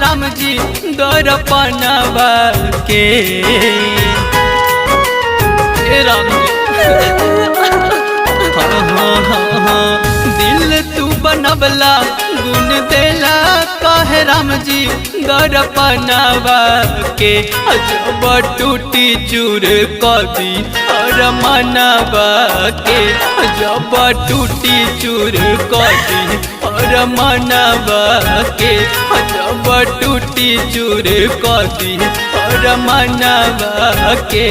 राम जी दर्पणवा के। राम दिल तू बनवला गुण देला कहे राम जी दर्पणवा के। जब टूटी चूर कदी और मनवा के। जब टूटी चूर कदी और मनवा के। जब टूटी चूर कदी और मनवा के।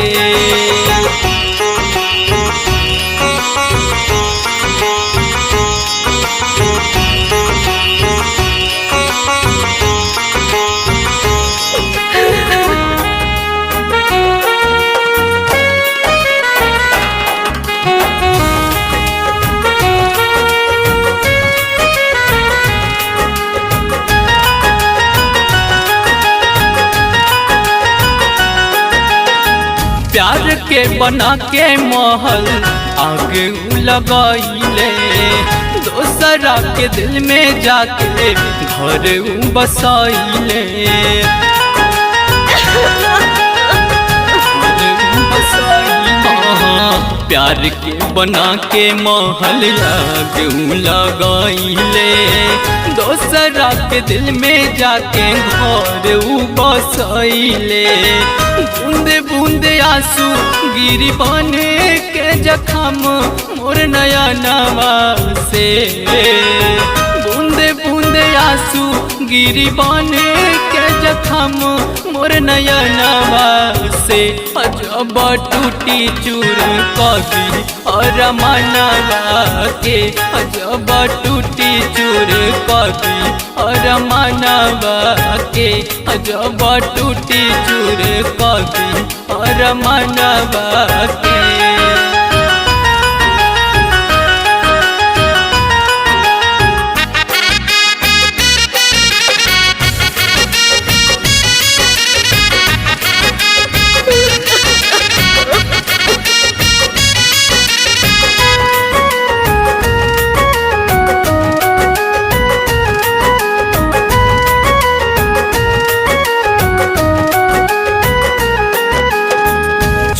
प्यार के बना के महल आगे लगाइले। दोसरा के दिल में जाके घर बसाइले। प्यार के बना के महल आगे लगाइले। दोसरा के दिल में जाके घर बसाइले। बूंदे बूंदे आंसू गिरी बने के जखम मोर नयनवा से। बूंदे बूंदे आंसू गिरी बने के जखम मोर नयनवा से। जब टूटी चूर कदी और मनवा के। जब टूटी चूर कदी और मनवा के। जब टूटी चूर कदी और मनवा के।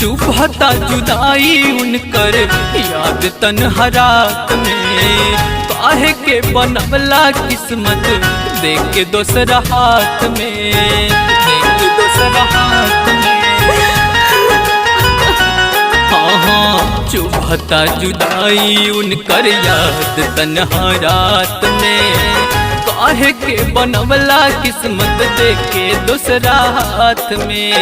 चुभता जुदाई उनकर याद तन्हारात में। काहे के बनवला किस्मत देख के दोसरा हाथ में। देख के दोसरा हाथ में। हाँ चुभता जुदाई उनकर याद तन्हारात में। काहे के बनवला किस्मत देख के दोसरा हाथ में।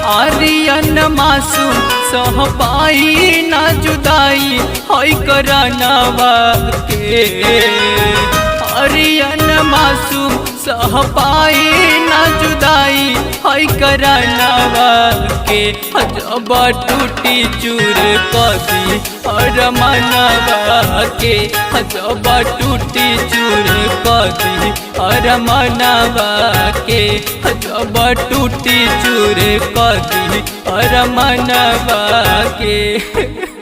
आर्यन मासूम सह पाई ना जुदाई है करानवा के। आर्यन मासूम सह पाई ना जुदाई है करानवा के। जब टूटी चूर कदी और मनवा के। जब टूटी चूर कदी और मनवा के। जब टूटी चूर कदी और मनवा के।